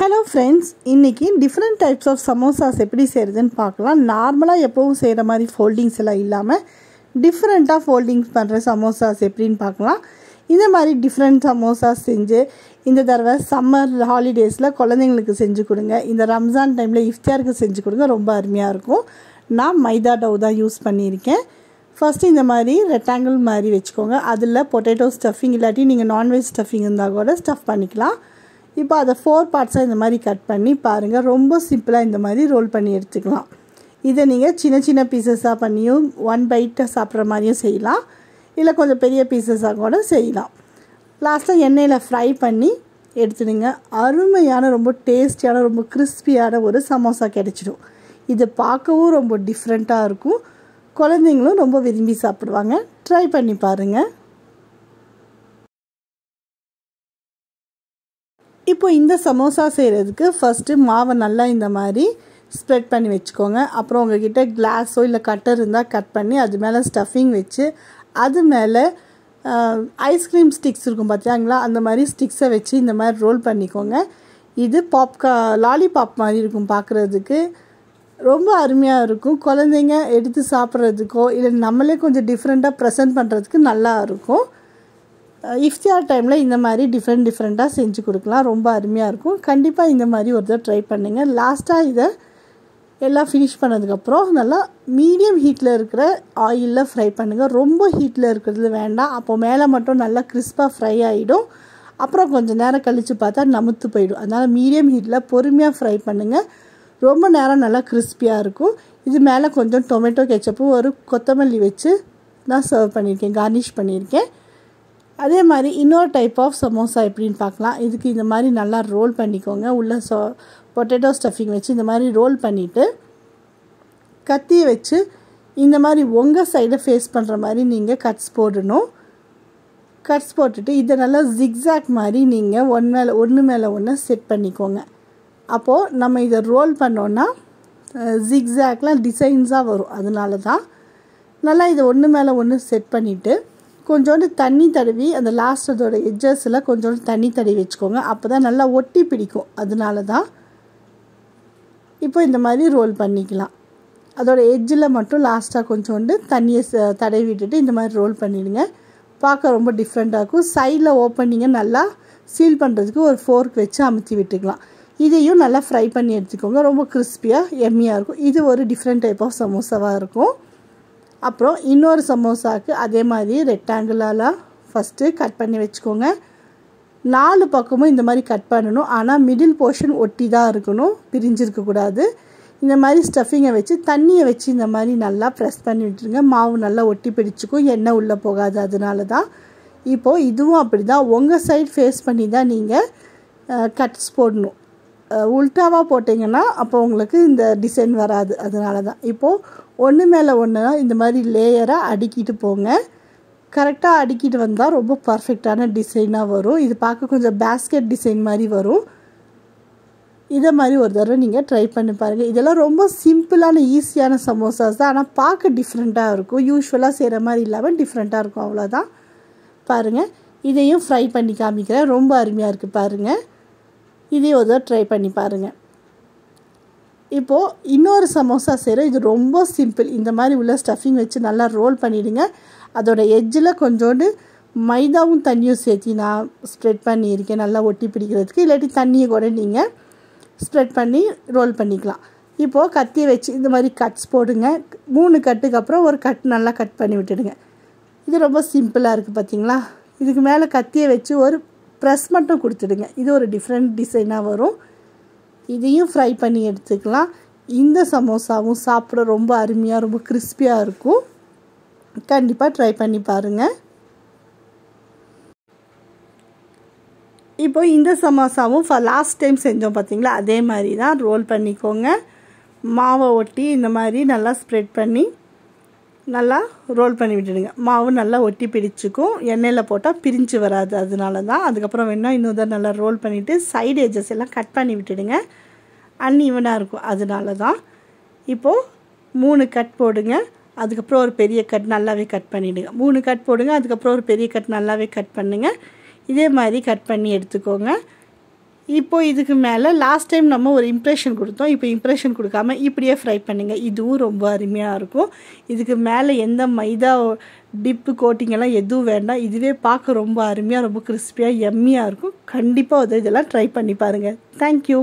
Hello friends, இன்றைக்கி different types of samosas எப்படி செய்கிறதுன்னு பார்க்கலாம். நார்மலாக எப்போவும் செய்கிற மாதிரி ஃபோல்டிங்ஸ் எல்லாம் இல்லாமல் டிஃப்ரெண்ட்டாக ஃபோல்டிங்ஸ் பண்ணுற சமோசாஸ் எப்படின்னு பார்க்கலாம். இந்த மாதிரி டிஃப்ரெண்ட் சமோசாஸ் செஞ்சு இந்த தடவை சம்மர் ஹாலிடேஸில் குழந்தைங்களுக்கு செஞ்சு கொடுங்க. இந்த ரம்ஜான் டைமில் இஃப்தியாருக்கு செஞ்சு கொடுங்க, ரொம்ப அருமையாக இருக்கும். நான் மைதா டவ் தான் யூஸ் பண்ணியிருக்கேன். ஃபஸ்ட்டு இந்த மாதிரி ரெக்டாங்கிள் மாதிரி வச்சுக்கோங்க. அதில் பொட்டேட்டோ ஸ்டஃபிங் இல்லாட்டி நீங்கள் நான்வெஜ் ஸ்டஃபிங் இருந்தால் கூட ஸ்டஃப் பண்ணிக்கலாம். இப்போ அதை 4 பார்ட்ஸாக இந்த மாதிரி கட் பண்ணி பாருங்கள். ரொம்ப சிம்பிளாக இந்த மாதிரி ரோல் பண்ணி எடுத்துக்கலாம். இதை நீங்கள் சின்ன சின்ன பீசஸாக பண்ணியும் 1 பைட்டாக சாப்பிட்ற மாதிரியும் செய்யலாம், இல்லை கொஞ்சம் பெரிய பீசஸாக கூட செய்யலாம். லாஸ்ட்டாக எண்ணெயில் ஃப்ரை பண்ணி எடுத்துடுங்க. அருமையான, ரொம்ப டேஸ்டியான, ரொம்ப கிறிஸ்பியான ஒரு சமோசா கிடைச்சிடும். இது பார்க்கவும் ரொம்ப டிஃப்ரெண்ட்டாக இருக்கும். குழந்தைங்களும் ரொம்ப விரும்பி சாப்பிடுவாங்க. ட்ரை பண்ணி பாருங்கள். இப்போ இந்த சமோசா செய்கிறதுக்கு ஃபஸ்ட்டு மாவை நல்லா இந்த மாதிரி ஸ்ப்ரெட் பண்ணி வச்சுக்கோங்க. அப்புறம் உங்கள்கிட்ட கிளாஸோ இல்லை கட்டர் இருந்தால் கட் பண்ணி அது மேலே ஸ்டஃபிங் வச்சு அது மேலே ஐஸ்கிரீம் ஸ்டிக்ஸ் இருக்கும் பார்த்தியாங்களா, அந்த மாதிரி ஸ்டிக்ஸை வச்சு இந்த மாதிரி ரோல் பண்ணிக்கோங்க. இது லாலிபாப் மாதிரி இருக்கும் பார்க்குறதுக்கு, ரொம்ப அருமையாக இருக்கும். குழந்தைங்க எடுத்து சாப்பிட்றதுக்கோ இல்லை நம்மளே கொஞ்சம் டிஃப்ரெண்ட்டாக ப்ரெசென்ட் பண்ணுறதுக்கு நல்லா இருக்கும். இஃப்தியார் டைமில் இந்த மாதிரி டிஃப்ரெண்ட்டாக செஞ்சு கொடுக்கலாம், ரொம்ப அருமையாக இருக்கும். கண்டிப்பாக இந்த மாதிரி ஒரு தடவை ட்ரை பண்ணுங்கள். லாஸ்ட்டாக இதை எல்லாம் ஃபினிஷ் பண்ணதுக்கப்புறம் நல்லா மீடியம் ஹீட்டில் இருக்கிற ஆயிலில் ஃப்ரை பண்ணுங்கள். ரொம்ப ஹீட்டில் இருக்கிறது வேண்டாம், அப்போது மேலே மட்டும் நல்லா கிறிஸ்பாக ஃப்ரை ஆகிடும். அப்புறம் கொஞ்சம் நேரம் கழித்து பார்த்தா நமுத்து போயிடும். அதனால் மீடியம் ஹீட்டில் பொறுமையாக ஃப்ரை பண்ணுங்கள். ரொம்ப நேரம் நல்லா கிறிஸ்பியாக இருக்கும். இது மேலே கொஞ்சம் டொமேட்டோ கெச்சப்பும் ஒரு கொத்தமல்லி வச்சு நான் சர்வ் பண்ணியிருக்கேன், கார்னிஷ் பண்ணியிருக்கேன். அதே மாதிரி இன்னொரு டைப் ஆஃப் சமோசா எப்படின்னு பார்க்கலாம். இதுக்கு இந்த மாதிரி நல்லா ரோல் பண்ணிக்கோங்க. உள்ள பொட்டேட்டோ ஸ்டஃபிங் வச்சு இந்த மாதிரி ரோல் பண்ணிவிட்டு கத்தியை வச்சு இந்த மாதிரி உங்கள் சைடை ஃபேஸ் பண்ணுற மாதிரி நீங்கள் கட்ஸ் போடணும். கட்ஸ் போட்டுட்டு இதை நல்லா ஜிக்ஸாக் மாதிரி நீங்கள் ஒன்று மேலே ஒன்று செட் பண்ணிக்கோங்க. அப்போது நம்ம இதை ரோல் பண்ணோன்னா ஜிக்ஸாக்லாம் டிசைன்ஸாக வரும். அதனால தான் நல்லா இதை ஒன்று மேலே ஒன்று செட் பண்ணிவிட்டு கொஞ்சோண்டு தண்ணி தடவி அந்த லாஸ்ட் அதோட எட்ஜஸில் கொஞ்சோண்டு தண்ணி தடவி வச்சுக்கோங்க. அப்போ தான் நல்லா ஒட்டி பிடிக்கும். அதனால தான் இப்போ இந்த மாதிரி ரோல் பண்ணிக்கலாம். அதோட எட்ஜில் மட்டும் லாஸ்ட்டாக கொஞ்சோண்டு தண்ணியை தடவி விட்டுட்டு இந்த மாதிரி ரோல் பண்ணிவிடுங்க. பார்க்க ரொம்ப டிஃப்ரெண்ட்டாக இருக்கும். சைடில் ஓப்பனிங்கை நல்லா சீல் பண்ணுறதுக்கு ஒரு ஃபோர்க் வச்சு அமுத்தி விட்டுக்கலாம். இதையும் நல்லா ஃப்ரை பண்ணி எடுத்துக்கோங்க. ரொம்ப கிறிஸ்பியாக எம்மியாக இருக்கும். இது ஒரு டிஃப்ரெண்ட் டைப் ஆஃப் சமோசாவாக இருக்கும். அப்புறம் இன்னொரு சமோசாவுக்கு அதே மாதிரி ரெக்டாங்கிளாக ஃபஸ்ட்டு கட் பண்ணி வச்சுக்கோங்க. 4 பக்கமும் இந்த மாதிரி கட் பண்ணணும். ஆனால் மிடில் போர்ஷன் ஒட்டி தான் இருக்கணும், பிரிஞ்சிருக்கக்கூடாது. இந்த மாதிரி ஸ்டஃபிங்கை வச்சு தண்ணியை வச்சு இந்த மாதிரி நல்லா ப்ரெஸ் பண்ணி விட்டுருங்க. மாவு நல்லா ஒட்டி பிடிச்சிக்கும், எண்ணெய் உள்ளே போகாது. அதனால தான் இப்போது இதுவும் அப்படி தான் உங்கள் சைட் ஃபேஸ் பண்ணி தான் நீங்கள் கட்ஸ் போடணும். உல்ட்டாவாக போட்டிங்கன்னா அப்போ உங்களுக்கு இந்த டிசைன் வராது. அதனால தான் இப்போது ஒன்று மேலே ஒன்று இந்த மாதிரி லேயராக அடுக்கிட்டு போங்க. கரெக்டாக அடுக்கிட்டு வந்தால் ரொம்ப பர்ஃபெக்டான டிசைனாக வரும். இது பார்க்க கொஞ்சம் பேஸ்கெட் டிசைன் மாதிரி வரும். இதை மாதிரி ஒரு தடவை நீங்கள் ட்ரை பண்ணி பாருங்கள். இதெல்லாம் ரொம்ப சிம்பிளான ஈஸியான சமோசாஸ் தான், ஆனால் பார்க்க டிஃப்ரெண்ட்டாக இருக்கும். யூஸ்வலாக செய்கிற மாதிரி இல்லாமல் டிஃப்ரெண்ட்டாக இருக்கும், அவ்வளோதான். பாருங்கள், இதையும் ஃப்ரை பண்ணி காமிக்கிறேன். ரொம்ப அருமையாக இருக்குது பாருங்கள். இதையும் ஒரு தடவை ட்ரை பண்ணி பாருங்கள். இப்போது இன்னொரு சமோசா செய்கிறேன். இது ரொம்ப சிம்பிள். இந்த மாதிரி உள்ள ஸ்டஃபிங் வச்சு நல்லா ரோல் பண்ணிவிடுங்க. அதோட எட்ஜில் கொஞ்சோண்டு மைதாவும் தண்ணியும் சேர்த்து நான் ஸ்ப்ரெட் பண்ணியிருக்கேன், நல்லா ஒட்டி பிடிக்கிறதுக்கு. இல்லாட்டி தண்ணியை கூட நீங்கள் ஸ்ப்ரெட் பண்ணி ரோல் பண்ணிக்கலாம். இப்போது கத்தியை வச்சு இந்த மாதிரி கட்ஸ் போடுங்க. 3 கட்டுக்கு அப்புறம் ஒரு கட் நல்லா கட் பண்ணி விட்டுடுங்க. இது ரொம்ப சிம்பிளாக இருக்குது பார்த்திங்களா. இதுக்கு மேலே கத்தியை வச்சு ஒரு ப்ரெஸ் மட்டும் கொடுத்துடுங்க. இது ஒரு டிஃப்ரெண்ட் டிசைனாக வரும். இதையும் ஃப்ரை பண்ணி எடுத்துக்கலாம். இந்த சமோசாவும் சாப்பிட ரொம்ப அருமையாக, ரொம்ப கிறிஸ்பியாக இருக்கும். கண்டிப்பாக ட்ரை பண்ணி பாருங்கள். இப்போ இந்த சமோசாவும் லாஸ்ட் டைம் செஞ்சோம் பார்த்திங்களா, அதே மாதிரி தான் ரோல் பண்ணிக்கோங்க. மாவை ஒட்டி இந்த மாதிரி நல்லா ஸ்ப்ரெட் பண்ணி நல்லா ரோல் பண்ணி விட்டுடுங்க. மாவு நல்லா ஒட்டி பிடிச்சிக்கும், எண்ணெயில் போட்டால் பிரிஞ்சு வராது. அதனால தான். அதுக்கப்புறம் வேணால் இன்னொரு தான் நல்லா ரோல் பண்ணிவிட்டு சைடு எட்ஜஸ் எல்லாம் கட் பண்ணி விட்டுடுங்க. அன்ஈவனாக இருக்கும். அதனால தான். இப்போது 3 கட் போடுங்க. அதுக்கப்புறம் ஒரு பெரிய கட் நல்லாவே கட் பண்ணிவிடுங்க. 3 கட் போடுங்க. அதுக்கப்புறம் ஒரு பெரிய கட் நல்லாவே கட் பண்ணுங்கள். இதே மாதிரி கட் பண்ணி எடுத்துக்கோங்க. இப்போ இதுக்கு மேலே லாஸ்ட் டைம் நம்ம ஒரு இம்ப்ரெஷன் கொடுத்தோம், இப்போ இம்ப்ரெஷன் கொடுக்காம இப்படியே ஃப்ரை பண்ணுங்கள். இதுவும் ரொம்ப அருமையாக இருக்கும். இதுக்கு மேலே எந்த மைதா டிப்பு கோட்டிங்கெல்லாம் எதுவும் வேண்டாம். இதுவே பார்க்க ரொம்ப அருமையாக ரொம்ப கிறிஸ்பியாக எம்மியாக இருக்கும். கண்டிப்பாக இதெல்லாம் ட்ரை பண்ணி பாருங்கள். தேங்க்யூ.